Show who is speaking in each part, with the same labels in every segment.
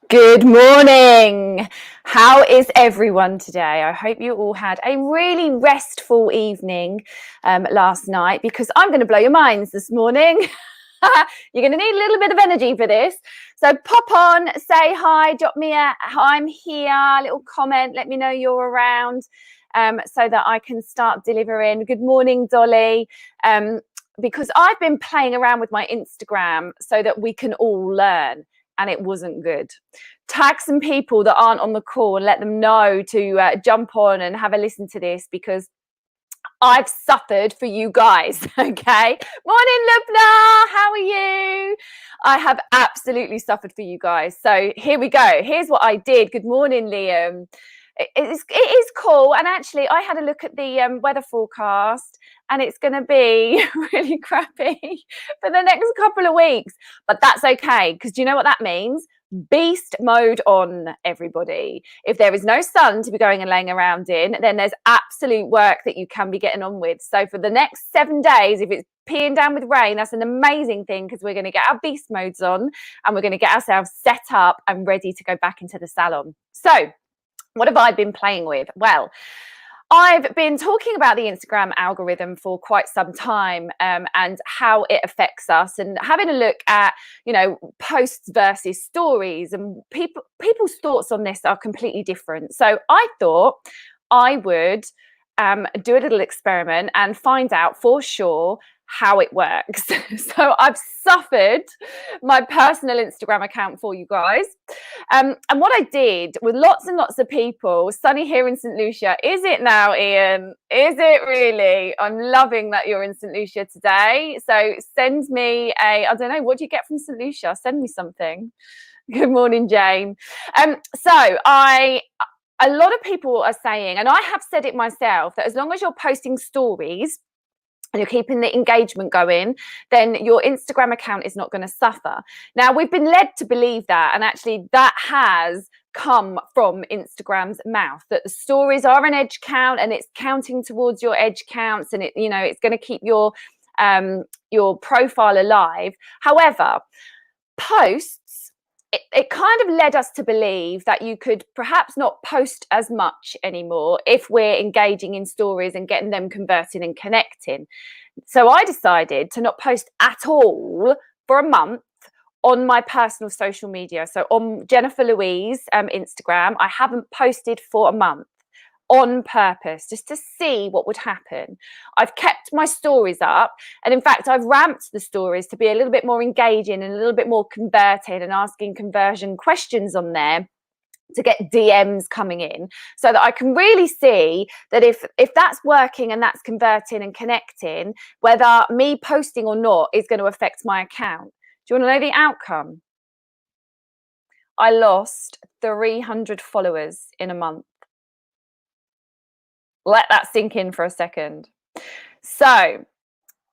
Speaker 1: Good morning. How is everyone today? I hope you all had a really restful evening last night, because I'm going to blow your minds this morning. You're going to need a little bit of energy for this. So pop on, say hi, drop me a I'm here, little comment, let me know you're around, so that I can start delivering. Good morning, Dolly. Because I've been playing around with my Instagram so that we can all learn, and it wasn't good. Tag some people that aren't on the call and let them know to jump on and have a listen to this, because I've suffered for you guys. Okay. Morning, Lubna. How are you? I have absolutely suffered for you guys. So here we go. Here's what I did. Good morning, Liam. It is cool. And actually, I had a look at the weather forecast, and it's going to be really crappy for the next couple of weeks. But that's okay, because do you know what that means? Beast mode on, everybody. If there is no sun to be going and laying around in, then there's absolute work that you can be getting on with. So for the next 7 days, if it's peeing down with rain, that's an amazing thing, because we're going to get our beast modes on and we're going to get ourselves set up and ready to go back into the salon. So what have I been playing with? Well, I've been talking about the Instagram algorithm for quite some time, and how it affects us, and having a look at, posts versus stories, and people's thoughts on this are completely different. So I thought I would do a little experiment and find out for sure how it works. So I've suffered my personal Instagram account for you guys. And what I did with lots and lots of people, Sunny here in St. Lucia. Is it now, Ian? Is it really? I'm loving that you're in St. Lucia today. So send me I don't know, what do you get from St. Lucia? Send me something. Good morning, Jane. A lot of people are saying, and I have said it myself, that as long as you're posting stories and you're keeping the engagement going, then your Instagram account is not going to suffer. Now, we've been led to believe that, and actually that has come from Instagram's mouth, that the stories are an edge count and it's counting towards your edge counts, and it's going to keep your profile alive. However, posts, it kind of led us to believe that you could perhaps not post as much anymore if we're engaging in stories and getting them converting and connecting. So I decided to not post at all for a month on my personal social media. So on Jennifer Louise Instagram, I haven't posted for a month, on purpose, just to see what would happen. I've kept my stories up, and in fact I've ramped the stories to be a little bit more engaging and a little bit more converted, and asking conversion questions on there to get DMs coming in, so that I can really see that if that's working and that's converting and connecting, whether me posting or not is going to affect my account. Do you want to know the outcome? I lost 300 followers in a month. Let that sink in for a second. So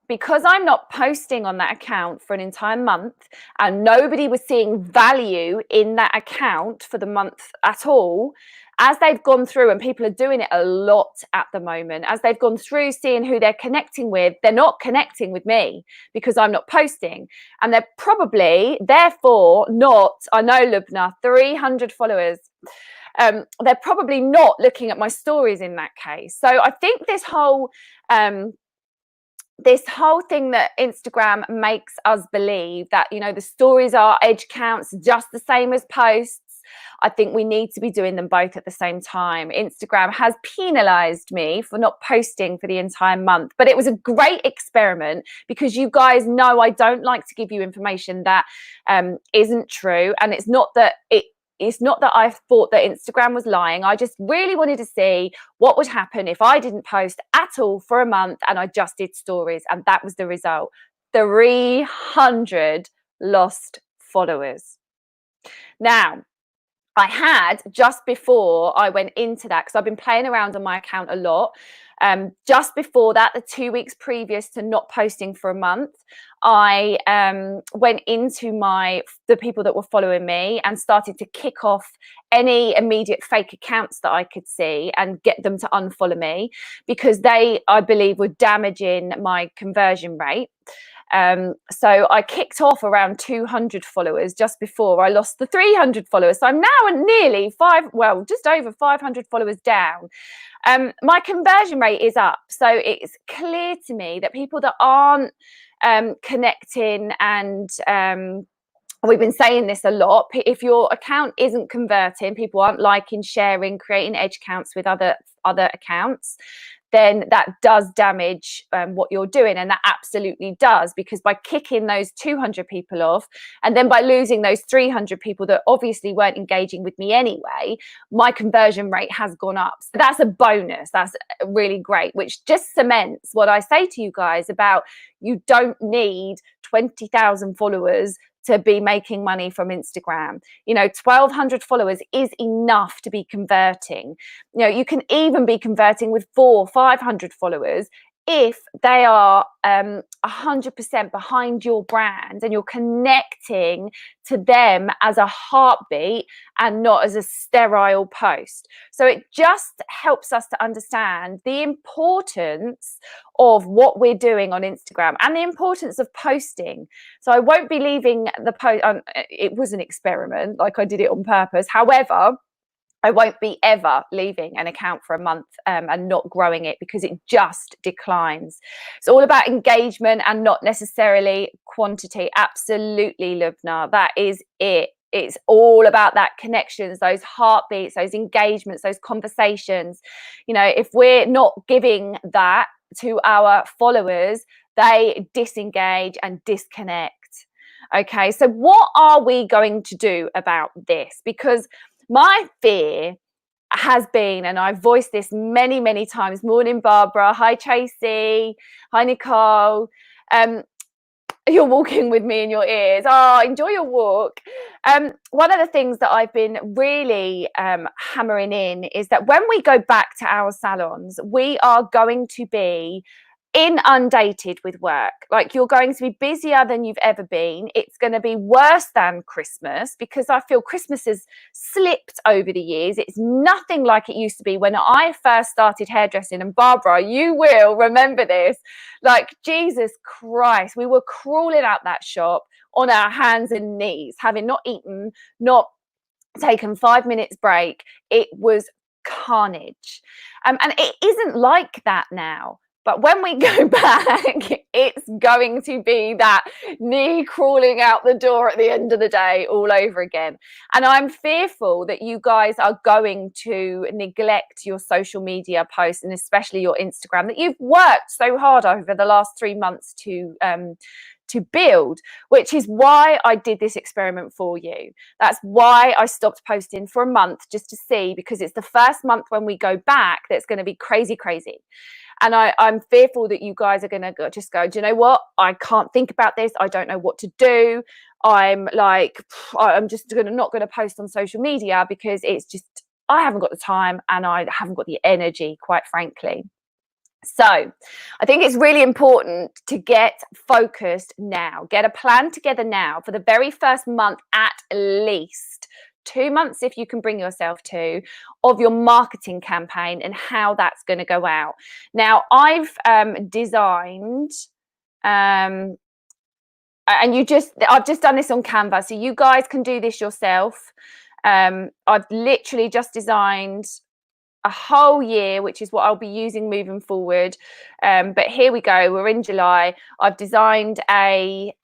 Speaker 1: because I'm not posting on that account for an entire month, and nobody was seeing value in that account for the month at all, as they've gone through, and people are doing it a lot at the moment, as they've gone through seeing who they're connecting with, they're not connecting with me because I'm not posting. And they're probably, therefore, not, I know, Lubna, 300 followers. They're probably not looking at my stories in that case. So I think this whole thing that Instagram makes us believe, that the stories are edge counts just the same as posts, I think we need to be doing them both at the same time. Instagram has penalized me for not posting for the entire month, but it was a great experiment, because you guys know I don't like to give you information that isn't true. And it's not that I thought that Instagram was lying. I just really wanted to see what would happen if I didn't post at all for a month and I just did stories. And that was the result. 300 lost followers. Now, I had, just before I went into that, because I've been playing around on my account a lot, just before that, the 2 weeks previous to not posting for a month, I went into the people that were following me and started to kick off any immediate fake accounts that I could see and get them to unfollow me, because they, I believe, were damaging my conversion rate. So I kicked off around 200 followers just before I lost the 300 followers. So I'm now at nearly just over 500 followers down. My conversion rate is up. So it's clear to me that people that aren't connecting, and we've been saying this a lot, if your account isn't converting, people aren't liking, sharing, creating edge counts with other accounts, then that does damage what you're doing. And that absolutely does, because by kicking those 200 people off, and then by losing those 300 people that obviously weren't engaging with me anyway, my conversion rate has gone up. So that's a bonus. That's really great, which just cements what I say to you guys about you don't need 20,000 followers to be making money from Instagram. 1,200 followers is enough to be converting. You can even be converting with 400-500 followers if they are 100% behind your brand and you're connecting to them as a heartbeat and not as a sterile post. So it just helps us to understand the importance of what we're doing on Instagram and the importance of posting. So I won't be leaving the post. It was an experiment, like I did it on purpose. However, I won't be ever leaving an account for a month and not growing it, because it just declines. It's all about engagement and not necessarily quantity. Absolutely, Lubna. That is it. It's all about that connections, those heartbeats, those engagements, those conversations. If we're not giving that to our followers, they disengage and disconnect. Okay, so what are we going to do about this? Because my fear has been, and I've voiced this many, many times. Morning, Barbara. Hi, Tracy. Hi, Nicole. You're walking with me in your ears. Enjoy your walk. One of the things that I've been really hammering in is that when we go back to our salons, we are going to be inundated with work. Like, you're going to be busier than you've ever been. It's going to be worse than Christmas, because I feel Christmas has slipped over the years. It's nothing like it used to be when I first started hairdressing. And Barbara, you will remember this. Like, Jesus Christ, we were crawling out that shop on our hands and knees, having not eaten, not taken 5 minutes break. It was carnage. And it isn't like that now. But when we go back, it's going to be that knee crawling out the door at the end of the day all over again. And I'm fearful that you guys are going to neglect your social media posts, and especially your Instagram, that you've worked so hard over the last 3 months to build, which is why I did this experiment for you. That's why I stopped posting for a month, just to see, because it's the first month when we go back that's going to be crazy. And I'm fearful that you guys are going to just go, do you know what? I can't think about this. I don't know what to do. I'm just not going to post on social media, because it's just, I haven't got the time and I haven't got the energy, quite frankly. So I think it's really important to get focused now. Get a plan together now for the very first month, at least 2 months, if you can bring yourself to, of your marketing campaign and how that's going to go out. Now, I've designed, and I've just done this on Canva, so you guys can do this yourself. I've literally just designed a whole year, which is what I'll be using moving forward. But here we go. We're in July. I've designed a,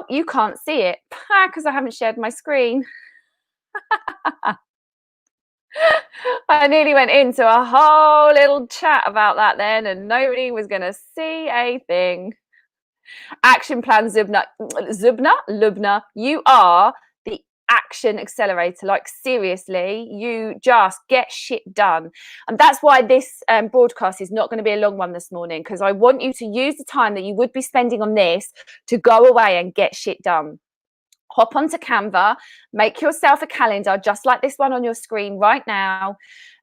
Speaker 1: you can't see it because I haven't shared my screen. I nearly went into a whole little chat about that then, and nobody was going to see a thing. Action plan, Lubna, you are the action accelerator. Like, seriously, you just get shit done. And that's why this broadcast is not going to be a long one this morning, because I want you to use the time that you would be spending on this to go away and get shit done. Hop onto Canva, make yourself a calendar just like this one on your screen right now,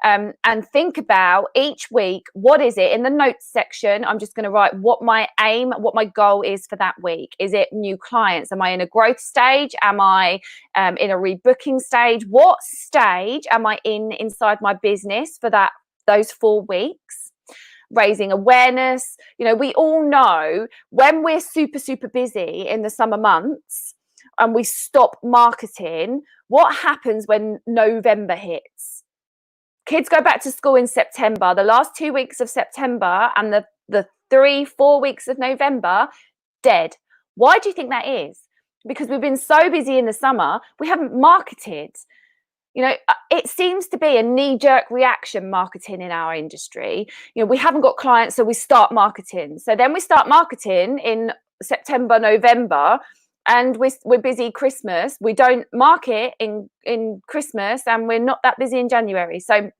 Speaker 1: and think about each week, what is it? In the notes section, I'm just going to write what my aim, what my goal is for that week. Is it new clients? Am I in a growth stage? Am I in a rebooking stage? What stage am I inside my business for those 4 weeks? raising awareness. You know, we all know when we're super, super busy in the summer months and we stop marketing, what happens when November hits? Kids go back to school in September. The last 2 weeks of September and the 3-4 weeks of November, dead. Why do you think that is? Because we've been so busy in the summer, we haven't marketed. You know, it seems to be a knee-jerk reaction marketing in our industry. You know, we haven't got clients, so we start marketing. So then we start marketing in September, November, and we're busy Christmas. We don't market in Christmas, and we're not that busy in January. So,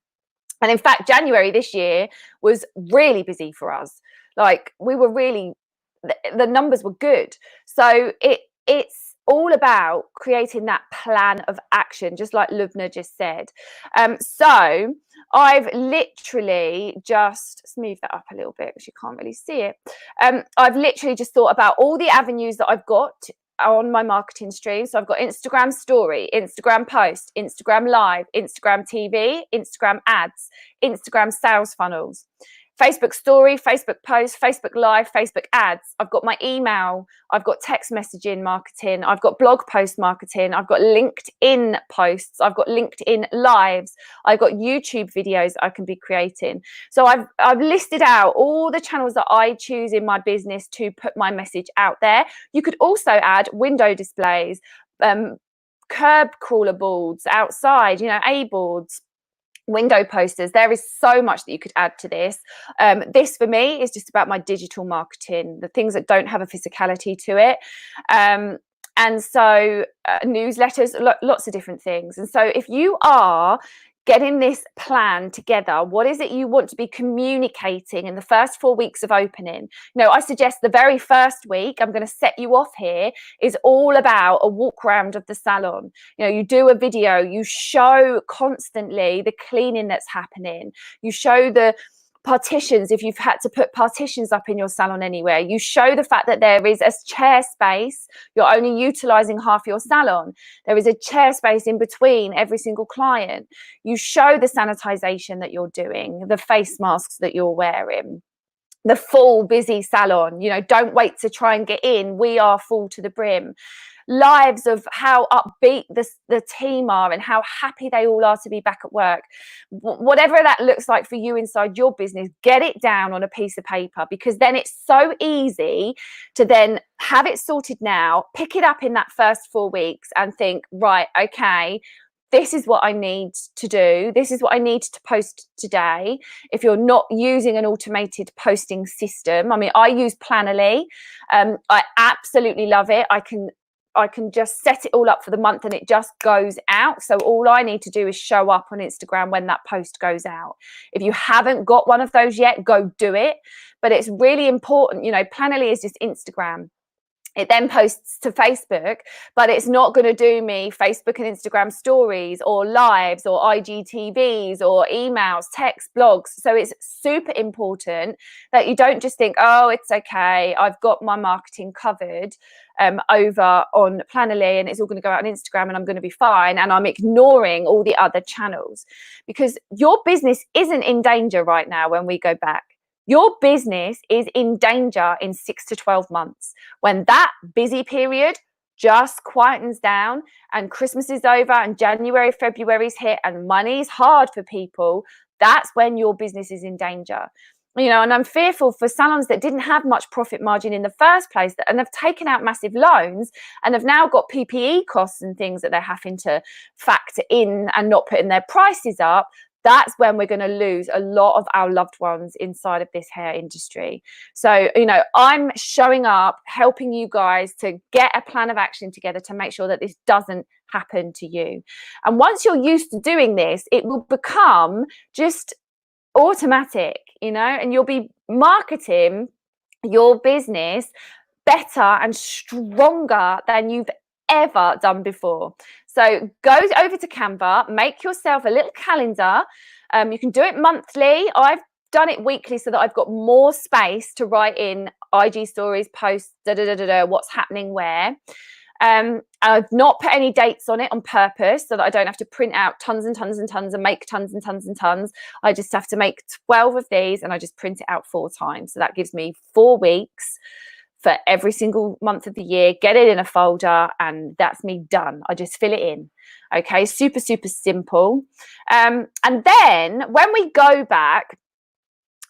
Speaker 1: and in fact, January this year was really busy for us. Like, we were really, the numbers were good. So it's all about creating that plan of action, just like Lubna just said. So I've literally just smooth that up a little bit because you can't really see it. I've literally just thought about all the avenues that I've got on my marketing stream. So I've got Instagram story, Instagram post, Instagram live, Instagram TV, Instagram ads, Instagram sales funnels, Facebook story, Facebook post, Facebook live, Facebook ads. I've got my email, I've got text messaging marketing, I've got blog post marketing, I've got LinkedIn posts, I've got LinkedIn lives, I've got YouTube videos I can be creating. So I've listed out all the channels that I choose in my business to put my message out there. You could also add window displays, curb crawler boards outside, you know, A boards, window posters. There is so much that you could add to this. This for me is just about my digital marketing, the things that don't have a physicality to it. And so newsletters, lots of different things. And so if you are getting this plan together, what is it you want to be communicating in the first 4 weeks of opening? You know, I suggest the very first week, I'm going to set you off here, is all about a walk around of the salon. You know, you do a video, you show constantly the cleaning that's happening, you show the partitions, if you've had to put partitions up in your salon anywhere, you show the fact that there is a chair space, you're only utilizing half your salon, there is a chair space in between every single client, you show the sanitization that you're doing, the face masks that you're wearing, the full busy salon. You know, don't wait to try and get in, we are full to the brim. Lives of how upbeat the team are and how happy they all are to be back at work. Whatever that looks like for you inside your business, get it down on a piece of paper, because then it's so easy to then have it sorted now, pick it up in that first 4 weeks and think, right, okay, this is what I need to do. This is what I need to post today. If you're not using an automated posting system, I mean, I use Planoly. I absolutely love it. I can just set it all up for the month and it just goes out. So all I need to do is show up on Instagram when that post goes out. If you haven't got one of those yet, go do it. But it's really important. You know, Planoly is just Instagram. It then posts to Facebook, but it's not going to do me Facebook and Instagram stories or lives or IGTVs or emails, text, blogs. So it's super important that you don't just think, oh, it's okay, I've got my marketing covered over on Planoly and it's all going to go out on Instagram and I'm going to be fine, and I'm ignoring all the other channels. Because your business isn't in danger right now when we go back. Your business is in danger in 6 to 12 months. When that busy period just quietens down and Christmas is over and January, February's hit and money's hard for people, that's when your business is in danger. You know, and I'm fearful for salons that didn't have much profit margin in the first place and have taken out massive loans and have now got PPE costs and things that they're having to factor in and not putting their prices up. That's when we're going to lose a lot of our loved ones inside of this hair industry. So, you know, I'm showing up, helping you guys to get a plan of action together to make sure that this doesn't happen to you. And once you're used to doing this, it will become just automatic, you know, and you'll be marketing your business better and stronger than you've ever done before. So go over to Canva, make yourself a little calendar. You can do it monthly. I've done it weekly so that I've got more space to write in IG stories, posts, what's happening where. I've not put any dates on it on purpose so that I don't have to print out tons and tons and tons and make tons and tons and tons. I just have to make 12 of these and I just print it out 4 times. So that gives me 4 weeks for every single month of the year, get it in a folder, and that's me done. I just fill it in. Okay, super, super simple. And then when we go back,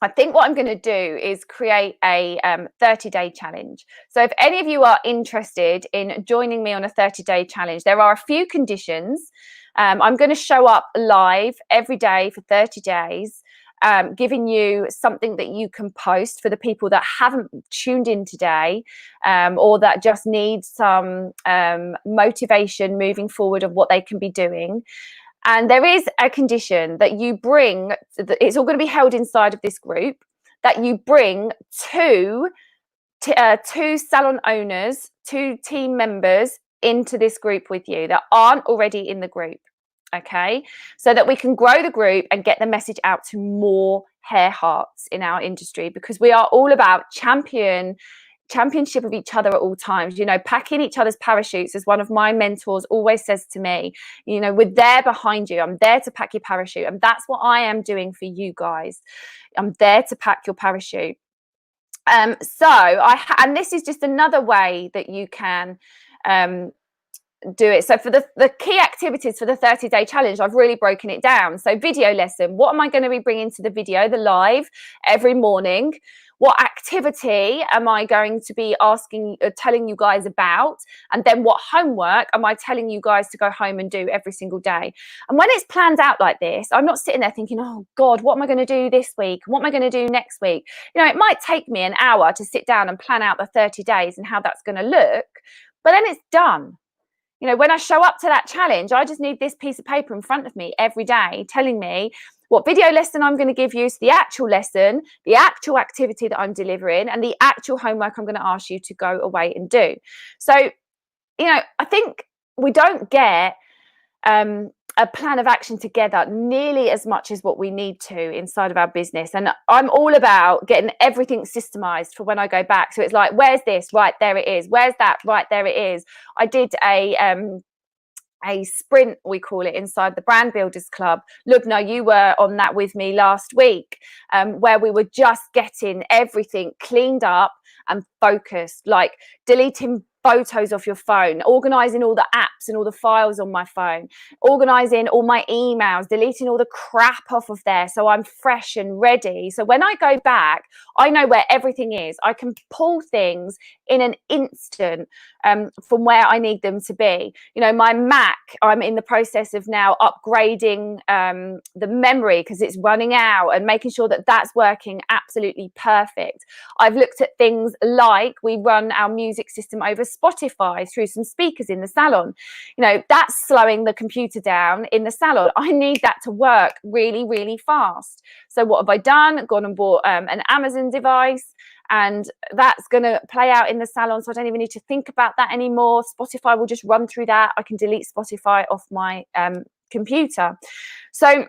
Speaker 1: I think what I'm going to do is create a 30-day challenge. So if any of you are interested in joining me on a 30-day challenge, there are a few conditions. I'm going to show up live every day for 30 days, giving you something that you can post for the people that haven't tuned in today, or that just need some motivation moving forward of what they can be doing. And there is a condition that you bring, it's all going to be held inside of this group, that you bring two salon owners, 2 team members into this group with you that aren't already in the group. Okay, so that we can grow the group and get the message out to more hair hearts in our industry, because we are all about championship of each other at all times, you know, packing each other's parachutes, as one of my mentors always says to me, you know, we're there behind you. I'm there to pack your parachute, and that's what I am doing for you guys. I'm there to pack your parachute. And this is just another way that you can do it. So for the key activities for the 30-day challenge, I've really broken it down. So video lesson, what am I going to be bringing to the video, the live, every morning? What activity am I going to be telling you guys about? And then what homework am I telling you guys to go home and do every single day? And when it's planned out like this, I'm not sitting there thinking, oh God, what am I going to do this week? What am I going to do next week? You know, it might take me an hour to sit down and plan out the 30 days and how that's going to look, but then it's done. You know, when I show up to that challenge, I just need this piece of paper in front of me every day telling me what video lesson I'm going to give you, so the actual lesson, the actual activity that I'm delivering, and the actual homework I'm going to ask you to go away and do. So, you know, I think we don't get a plan of action together nearly as much as what we need to inside of our business. And I'm all about getting everything systemized for when I go back. So it's like, where's this? Right, there it is. Where's that? Right, there it is. I did a sprint, we call it, inside the Brand Builders Club. Lubna, you were on that with me last week, where we were just getting everything cleaned up and focused, like deleting photos off your phone, organizing all the apps and all the files on my phone, organizing all my emails, deleting all the crap off of there so I'm fresh and ready. So when I go back, I know where everything is. I can pull things in an instant from where I need them to be. You know, my Mac, I'm in the process of now upgrading the memory because it's running out, and making sure that that's working absolutely perfect. I've looked at things like we run our music system over Spotify through some speakers in the salon. You know, that's slowing the computer down in the salon. I need that to work really, really fast. So what have I done? Gone and bought an Amazon device, and that's going to play out in the salon, so I don't even need to think about that anymore. Spotify will just run through that. I can delete Spotify off my computer. So,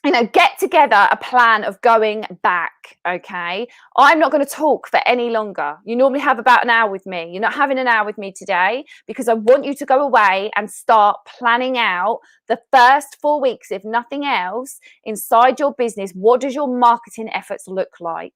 Speaker 1: you know, get together a plan of going back. Okay, I'm not going to talk for any longer. You normally have about an hour with me. You're not having an hour with me today, because I want you to go away and start planning out the first 4 weeks, if nothing else, inside your business. What does your marketing efforts look like?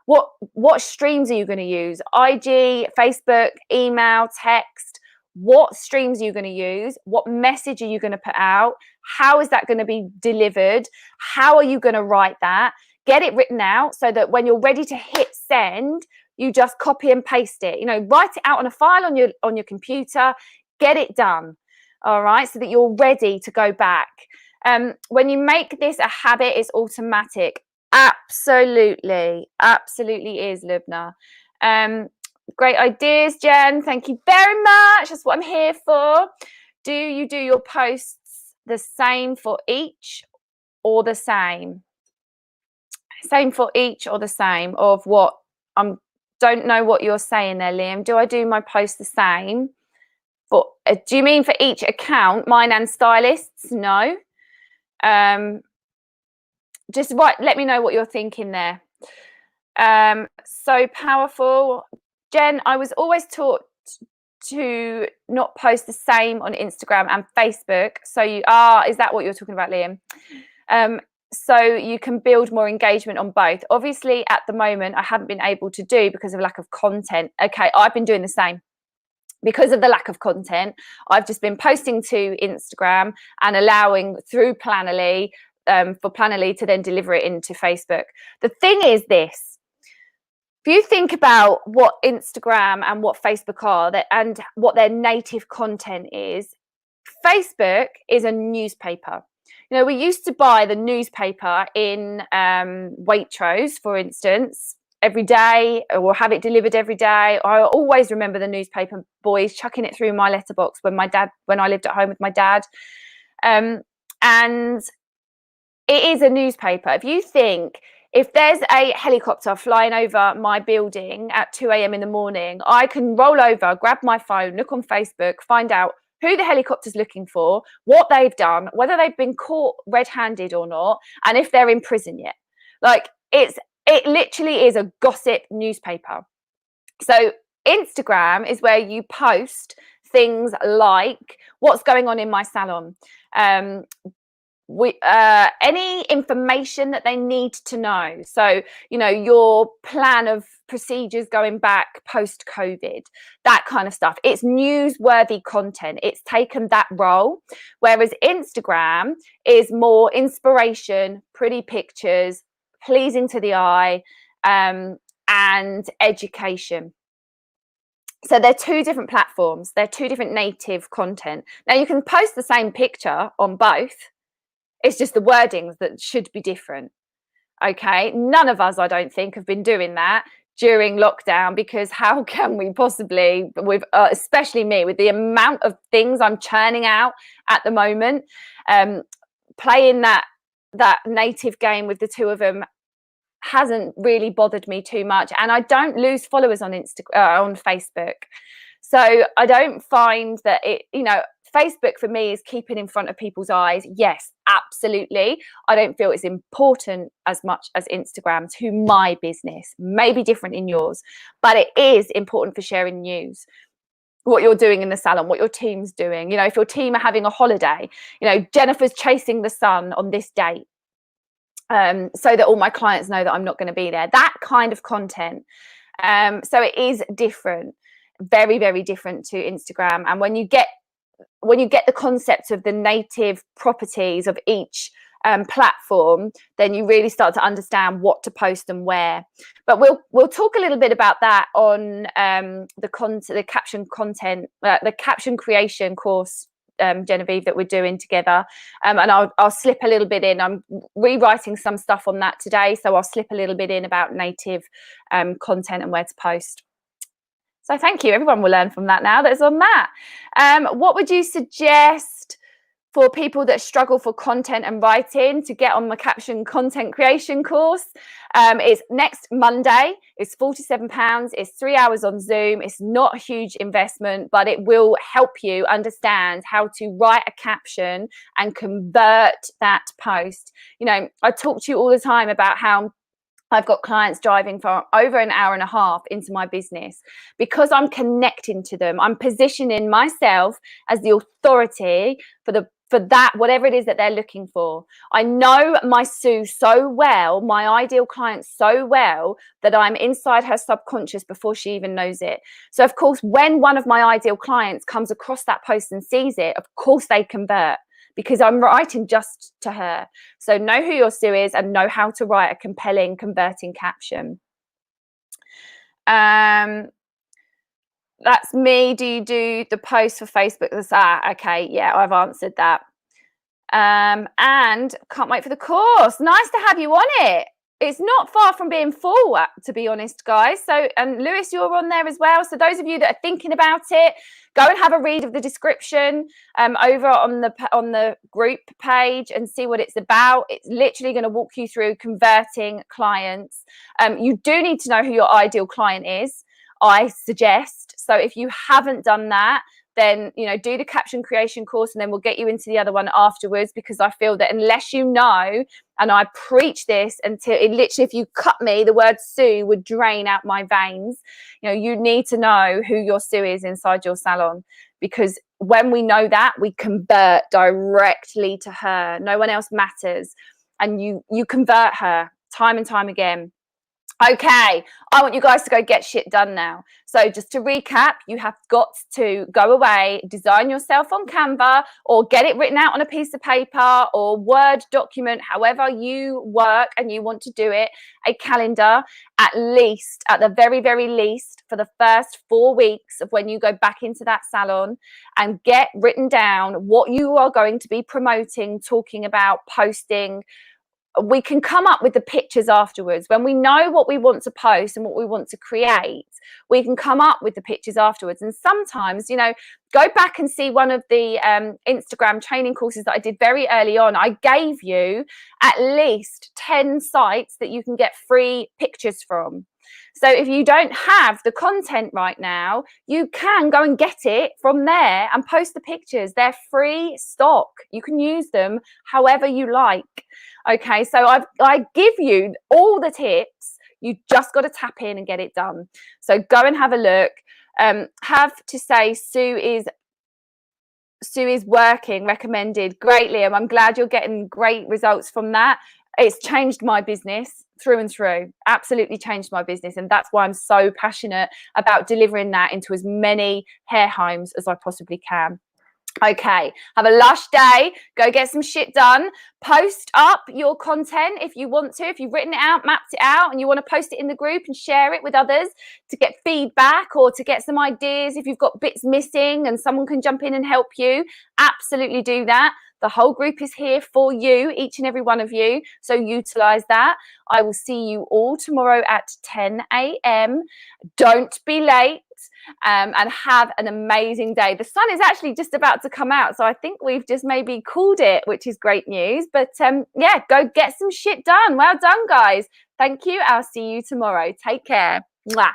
Speaker 1: What streams are you going to use? IG, Facebook, email, text? What streams are you going to use? What message are you going to put out? How is that going to be delivered? How are you going to write that? Get it written out so that when you're ready to hit send, you just copy and paste it. You know, write it out on a file on your computer. Get it done. All right, so that you're ready to go back. When you make this a habit, it's automatic. Absolutely is, Lubna. Great ideas, Jen. Thank you very much. That's what I'm here for. Do you do your posts the same for each, or the same? Same for each or the same of what? Don't know what you're saying there, Liam. Do I do my posts the same? But do you mean for each account, mine and stylists? No. Just let me know what you're thinking there. So powerful. Jen, I was always taught to not post the same on Instagram and Facebook. So is that what you're talking about, Liam? So you can build more engagement on both. Obviously, at the moment, I haven't been able to do because of lack of content. Okay, I've been doing the same. Because of the lack of content, I've just been posting to Instagram and allowing through Planoly for Planoly to then deliver it into Facebook. The thing is this: if you think about what Instagram and what Facebook are and what their native content is, Facebook is a newspaper. You know, we used to buy the newspaper in Waitrose, for instance, every day, or have it delivered every day. I always remember the newspaper boys chucking it through my letterbox when I lived at home with my dad. And it is a newspaper. If you think, if there's a helicopter flying over my building at 2 a.m. in the morning, I can roll over, grab my phone, look on Facebook, find out who the helicopter's looking for, what they've done, whether they've been caught red-handed or not, and if they're in prison yet. Like, it literally is a gossip newspaper. So Instagram is where you post things like what's going on in my salon, any information that they need to know. So, you know, your plan of procedures going back post-COVID, that kind of stuff. It's newsworthy content. It's taken that role. Whereas Instagram is more inspiration, pretty pictures, pleasing to the eye, and education. So they're two different platforms. They're two different native content. Now, you can post the same picture on both. It's just the wordings that should be different. Okay, none of us, I don't think, have been doing that during lockdown, because how can we possibly, with especially me, with the amount of things I'm churning out at the moment, playing that native game with the two of them hasn't really bothered me too much. And I don't lose followers on on Facebook, so I don't find that it, you know, Facebook for me is keeping in front of people's eyes. Yes, absolutely. I don't feel it's important as much as Instagram to my business. Maybe different in yours, but it is important for sharing news, what you're doing in the salon, what your team's doing. You know, if your team are having a holiday, you know, Jennifer's chasing the sun on this date, so that all my clients know that I'm not going to be there. That kind of content. So it is different, very, very different to Instagram. And when you get the concept of the native properties of each platform, then you really start to understand what to post and where. But we'll talk a little bit about that on the caption creation course, Genevieve, that we're doing together, and I'll slip a little bit in. I'm rewriting some stuff on that today, so I'll slip a little bit in about native content and where to post. So thank you. Everyone will learn from that now that's on that. What would you suggest for people that struggle for content and writing to get on my caption content creation course? It's next Monday. It's £47. It's 3 hours on Zoom. It's not a huge investment, but it will help you understand how to write a caption and convert that post. You know, I talk to you all the time about how I've got clients driving for over an hour and a half into my business because I'm connecting to them. I'm positioning myself as the authority for that, whatever it is that they're looking for. I know my Sue so well, my ideal client so well, that I'm inside her subconscious before she even knows it. So of course, when one of my ideal clients comes across that post and sees it, of course they convert, because I'm writing just to her. So know who your Sue is and know how to write a compelling, converting caption. That's me. Do you do the post for Facebook? Okay, yeah, I've answered that. And can't wait for the course. Nice to have you on it. It's not far from being full, to be honest, guys. So, and Lewis, you're on there as well. So those of you that are thinking about it, go and have a read of the description over on the group page and see what it's about. It's literally going to walk you through converting clients. You do need to know who your ideal client is, I suggest. So if you haven't done that, then, you know, do the caption creation course, and then we'll get you into the other one afterwards, because I feel that unless you know, and I preach this until it literally, if you cut me, the word Sue would drain out my veins. You know, you need to know who your Sue is inside your salon, because when we know that, we convert directly to her. No one else matters. And you convert her time and time again. Okay, I want you guys to go get shit done now. So just to recap, you have got to go away, design yourself on Canva, or get it written out on a piece of paper or Word document, however you work and you want to do it, a calendar, at least, at the very, very least, for the first 4 weeks of when you go back into that salon, and get written down what you are going to be promoting, talking about, posting. We can come up with the pictures afterwards. When we know what we want to post and what we want to create, we can come up with the pictures afterwards. And sometimes, you know, go back and see one of the Instagram training courses that I did very early on. I gave you at least 10 sites that you can get free pictures from. So if you don't have the content right now, you can go and get it from there and post the pictures. They're free stock. You can use them however you like. Okay, so I give you all the tips. You just got to tap in and get it done. So go and have a look. Have to say Sue is working, recommended. Great, Liam. I'm glad you're getting great results from that. It's changed my business through and through. Absolutely changed my business. And that's why I'm so passionate about delivering that into as many hair homes as I possibly can. Okay, have a lush day. Go get some shit done. Post up your content if you want to. If you've written it out, mapped it out, and you want to post it in the group and share it with others to get feedback or to get some ideas. If you've got bits missing and someone can jump in and help you, absolutely do that. The whole group is here for you, each and every one of you. So utilize that. I will see you all tomorrow at 10 a.m. Don't be late. And have an amazing day. The sun is actually just about to come out, so I think we've just maybe called it, which is great news. But yeah, go get some shit done. Well done, guys. Thank you. I'll see you tomorrow. Take care. Mwah.